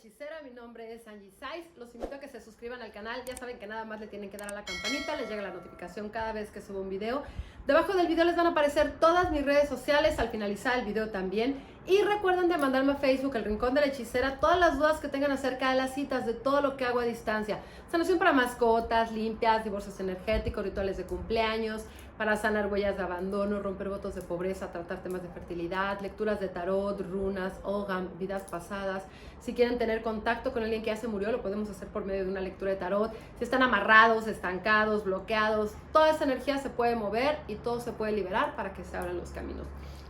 Hechicera, mi nombre es Angie Saiz. Los invito a que se suscriban al canal. Ya saben que nada más le tienen que dar a la campanita, les llega la notificación cada vez que subo un video. Debajo del video les van a aparecer todas mis redes sociales, al finalizar el video también. Y recuerden de mandarme a Facebook, El Rincón de la Hechicera, todas las dudas que tengan acerca de las citas, de todo lo que hago a distancia. Sanación para mascotas, limpias, divorcios energéticos, rituales de cumpleaños, para sanar huellas de abandono, romper votos de pobreza, tratar temas de fertilidad, lecturas de tarot, runas, Ogam, vidas pasadas. Si quieren tener contacto con alguien que ya se murió, lo podemos hacer por medio de una lectura de tarot. Si están amarrados, estancados, bloqueados, toda esa energía se puede mover y todo se puede liberar para que se abran los caminos.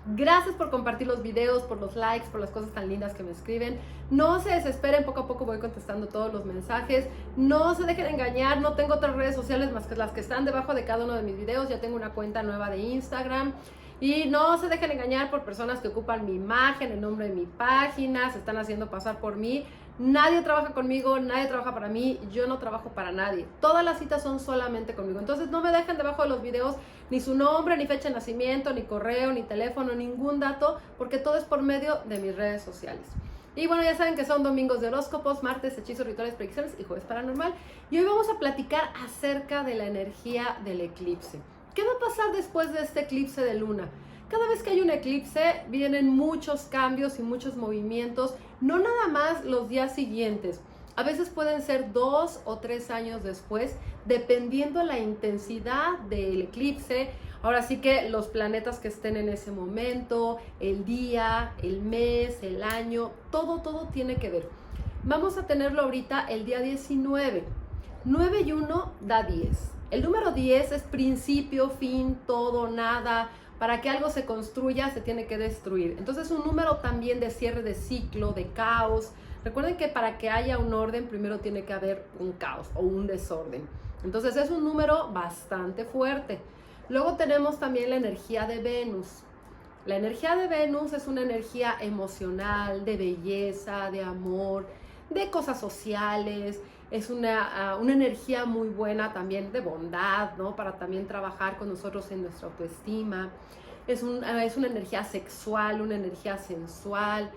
Gracias por compartir los videos, por los likes, por las cosas tan lindas que me escriben. No se desesperen, poco a poco voy contestando todos los mensajes. No se dejen engañar, no tengo otras redes sociales más que las que están debajo de cada uno de mis videos. Ya tengo una cuenta nueva de Instagram. Y no se dejen engañar por personas que ocupan mi imagen, el nombre de mi página, se están haciendo pasar por mí. Nadie trabaja conmigo, nadie trabaja para mí, yo no trabajo para nadie. Todas las citas son solamente conmigo. Entonces no me dejen debajo de los videos ni su nombre, ni fecha de nacimiento, ni correo, ni teléfono, ningún dato, porque todo es por medio de mis redes sociales. Y bueno, ya saben que son domingos de horóscopos, martes hechizos, rituales, predicciones y jueves paranormal. Y hoy vamos a platicar acerca de la energía del eclipse. ¿Qué va a pasar después de este eclipse de luna? Cada vez que hay un eclipse vienen muchos cambios y muchos movimientos, no nada más los días siguientes. A veces pueden ser 2 o 3 años después, dependiendo la intensidad del eclipse. Ahora sí que los planetas que estén en ese momento, el día, el mes, el año, todo tiene que ver. Vamos a tenerlo ahorita el día 19. 9 y 1 da 10. El número 10 es principio, fin, todo, nada. Para que algo se construya, se tiene que destruir. Entonces, un número también de cierre de ciclo, de caos. Recuerden que para que haya un orden, primero tiene que haber un caos o un desorden. Entonces, es un número bastante fuerte. Luego tenemos también la energía de Venus. La energía de Venus es una energía emocional, de belleza, de amor, de cosas sociales. Es una energía muy buena también de bondad, ¿no? Para también trabajar con nosotros en nuestra autoestima. Es una energía sexual, una energía sensual,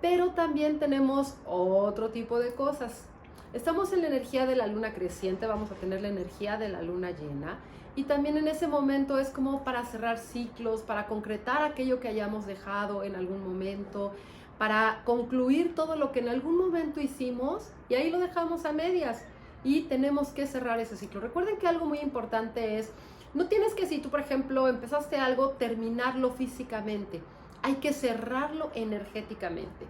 pero también tenemos otro tipo de cosas. Estamos en la energía de la luna creciente, vamos a tener la energía de la luna llena, y también en ese momento es como para cerrar ciclos, para concretar aquello que hayamos dejado en algún momento, para concluir todo lo que en algún momento hicimos y ahí lo dejamos a medias y tenemos que cerrar ese ciclo. Recuerden que algo muy importante es, no tienes que, si tú por ejemplo empezaste algo, terminarlo físicamente, hay que cerrarlo energéticamente.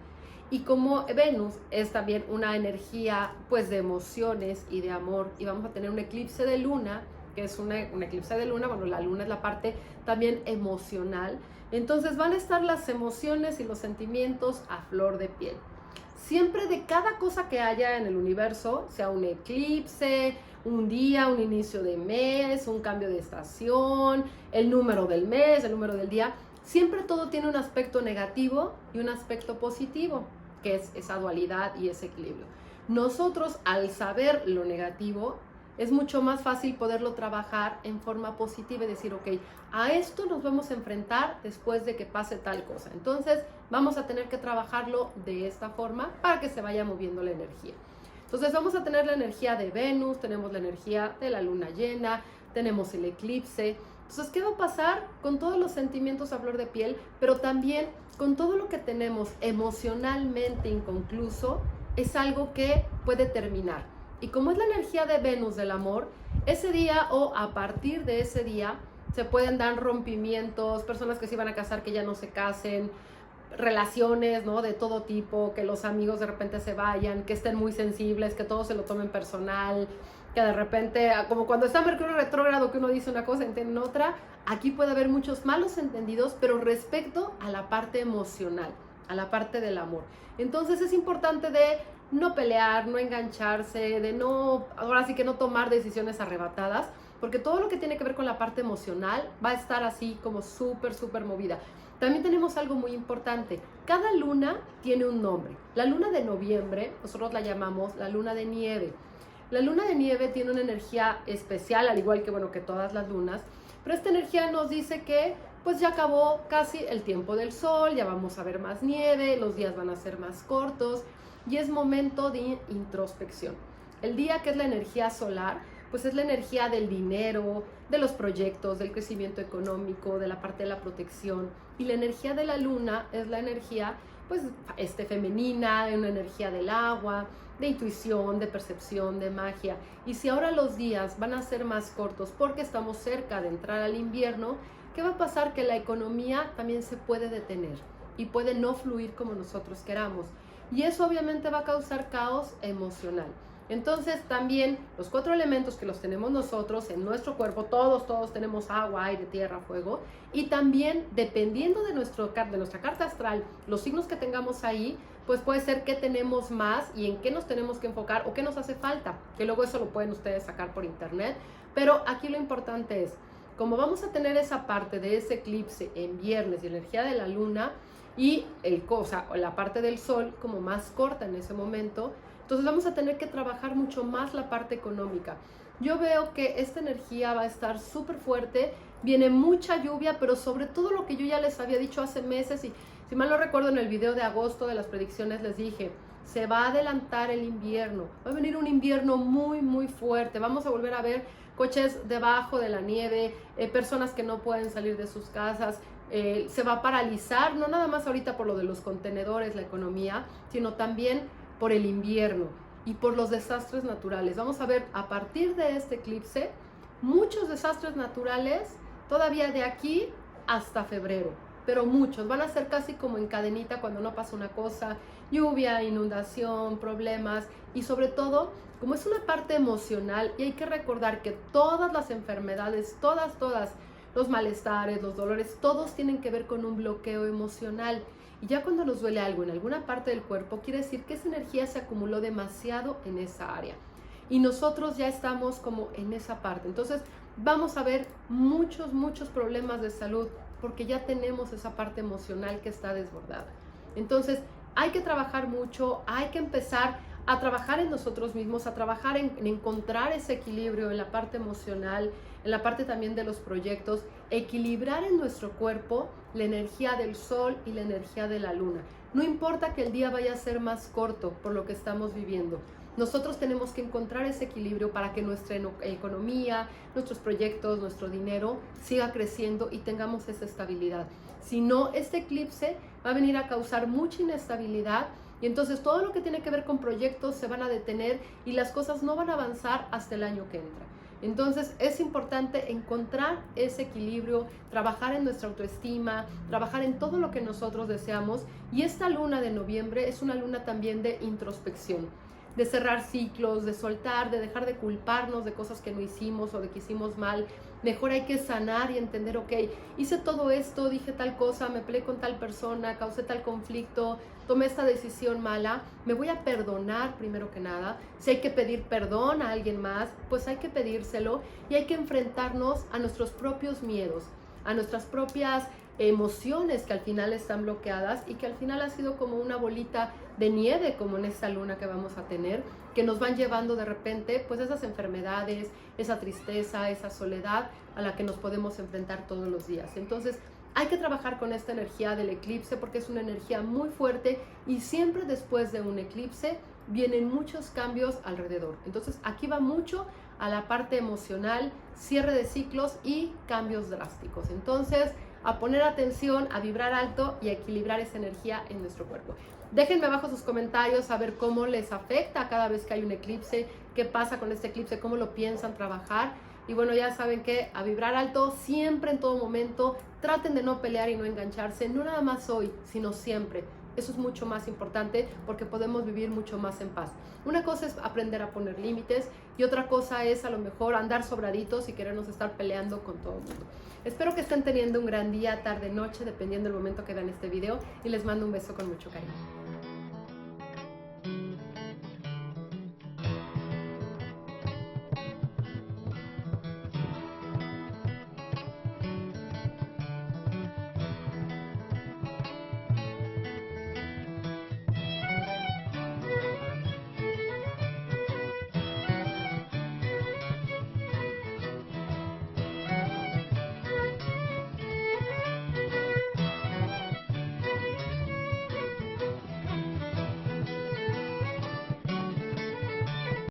Y como Venus es también una energía pues de emociones y de amor, y vamos a tener un eclipse de luna, que es un eclipse de luna, bueno, la luna es la parte también emocional, entonces van a estar las emociones y los sentimientos a flor de piel. Siempre de cada cosa que haya en el universo, sea un eclipse, un día, un inicio de mes, un cambio de estación, el número del mes, el número del día, siempre todo tiene un aspecto negativo y un aspecto positivo, que es esa dualidad y ese equilibrio. Nosotros, al saber lo negativo, es mucho más fácil poderlo trabajar en forma positiva y decir, ok, a esto nos vamos a enfrentar después de que pase tal cosa. Entonces, vamos a tener que trabajarlo de esta forma para que se vaya moviendo la energía. Entonces, vamos a tener la energía de Venus, tenemos la energía de la luna llena, tenemos el eclipse. Entonces, ¿qué va a pasar con todos los sentimientos a flor de piel? Pero también con todo lo que tenemos emocionalmente inconcluso, es algo que puede terminar. Y como es la energía de Venus del amor, ese día o a partir de ese día se pueden dar rompimientos, personas que se iban a casar que ya no se casen, relaciones, ¿no? De todo tipo, que los amigos de repente se vayan, que estén muy sensibles, que todos se lo tomen personal, que de repente, como cuando está Mercurio retrógrado, que uno dice una cosa y entiende otra, aquí puede haber muchos malos entendidos, pero respecto a la parte emocional, a la parte del amor. Entonces es importante de no pelear, no engancharse, de no, ahora sí que no tomar decisiones arrebatadas, porque todo lo que tiene que ver con la parte emocional va a estar así como súper movida. También tenemos algo muy importante, cada luna tiene un nombre. La luna de noviembre, nosotros la llamamos la luna de nieve. La luna de nieve tiene una energía especial, al igual que, bueno, que todas las lunas, pero esta energía nos dice que pues ya acabó casi el tiempo del sol, ya vamos a ver más nieve, los días van a ser más cortos. y es momento de introspección. El día, que es la energía solar, pues es la energía del dinero, de los proyectos, del crecimiento económico, de la parte de la protección. Y la energía de la luna es la energía pues femenina, una energía del agua, de intuición, de percepción, de magia. Y si ahora los días van a ser más cortos porque estamos cerca de entrar al invierno, ¿qué va a pasar? Que la economía también se puede detener y puede no fluir como nosotros queramos. Y eso obviamente va a causar caos emocional. Entonces también los 4 elementos que los tenemos nosotros en nuestro cuerpo, todos tenemos agua, aire, tierra, fuego, y también dependiendo de nuestra carta astral, los signos que tengamos ahí, pues puede ser que tenemos más y en qué nos tenemos que enfocar o qué nos hace falta, que luego eso lo pueden ustedes sacar por internet, pero aquí lo importante es, como vamos a tener esa parte de ese eclipse en viernes y energía de la luna y la parte del sol como más corta en ese momento, entonces vamos a tener que trabajar mucho más la parte económica. Yo veo que esta energía va a estar súper fuerte, viene mucha lluvia, pero sobre todo lo que yo ya les había dicho hace meses, y si mal no recuerdo en el video de agosto de las predicciones les dije, se va a adelantar el invierno, va a venir un invierno muy fuerte, vamos a volver a ver coches debajo de la nieve, personas que no pueden salir de sus casas, se va a paralizar, no nada más ahorita por lo de los contenedores, la economía, sino también por el invierno y por los desastres naturales. Vamos a ver a partir de este eclipse muchos desastres naturales todavía de aquí hasta febrero, pero muchos, van a ser casi como en cadenita cuando no pasa una cosa, lluvia, inundación, problemas y sobre todo, como es una parte emocional y hay que recordar que todas las enfermedades, todas, los malestares, los dolores, todos tienen que ver con un bloqueo emocional. Y ya cuando nos duele algo en alguna parte del cuerpo, quiere decir que esa energía se acumuló demasiado en esa área. Y nosotros ya estamos como en esa parte. Entonces vamos a ver muchos problemas de salud porque ya tenemos esa parte emocional que está desbordada. Entonces hay que trabajar mucho, hay que empezar a trabajar en nosotros mismos, a trabajar en encontrar ese equilibrio en la parte emocional, en la parte también de los proyectos, equilibrar en nuestro cuerpo la energía del sol y la energía de la luna. No importa que el día vaya a ser más corto por lo que estamos viviendo. Nosotros tenemos que encontrar ese equilibrio para que nuestra economía, nuestros proyectos, nuestro dinero siga creciendo y tengamos esa estabilidad. Si no, este eclipse va a venir a causar mucha inestabilidad y entonces todo lo que tiene que ver con proyectos se van a detener y las cosas no van a avanzar hasta el año que entra. Entonces es importante encontrar ese equilibrio, trabajar en nuestra autoestima, trabajar en todo lo que nosotros deseamos. Y esta luna de noviembre es una luna también de introspección, de cerrar ciclos, de soltar, de dejar de culparnos de cosas que no hicimos o de que hicimos mal. Mejor hay que sanar y entender, ok, hice todo esto, dije tal cosa, me peleé con tal persona, causé tal conflicto, tomé esta decisión mala, me voy a perdonar primero que nada. Si hay que pedir perdón a alguien más, pues hay que pedírselo y hay que enfrentarnos a nuestros propios miedos, a nuestras propias emociones que al final están bloqueadas y que al final ha sido como una bolita de nieve, como en esta luna que vamos a tener, que nos van llevando de repente pues esas enfermedades, esa tristeza, esa soledad a la que nos podemos enfrentar todos los días. Entonces hay que trabajar con esta energía del eclipse porque es una energía muy fuerte y siempre después de un eclipse vienen muchos cambios alrededor. Entonces aquí va mucho a la parte emocional, cierre de ciclos y cambios drásticos. Entonces a poner atención, a vibrar alto y a equilibrar esa energía en nuestro cuerpo. Déjenme abajo sus comentarios a ver cómo les afecta cada vez que hay un eclipse, qué pasa con este eclipse, cómo lo piensan trabajar. Y bueno, ya saben que a vibrar alto siempre, en todo momento, traten de no pelear y no engancharse, no nada más hoy, sino siempre. Eso es mucho más importante porque podemos vivir mucho más en paz. Una cosa es aprender a poner límites y otra cosa es a lo mejor andar sobraditos y querernos estar peleando con todo el mundo. Espero que estén teniendo un gran día, tarde, noche, dependiendo del momento que vean este video y les mando un beso con mucho cariño.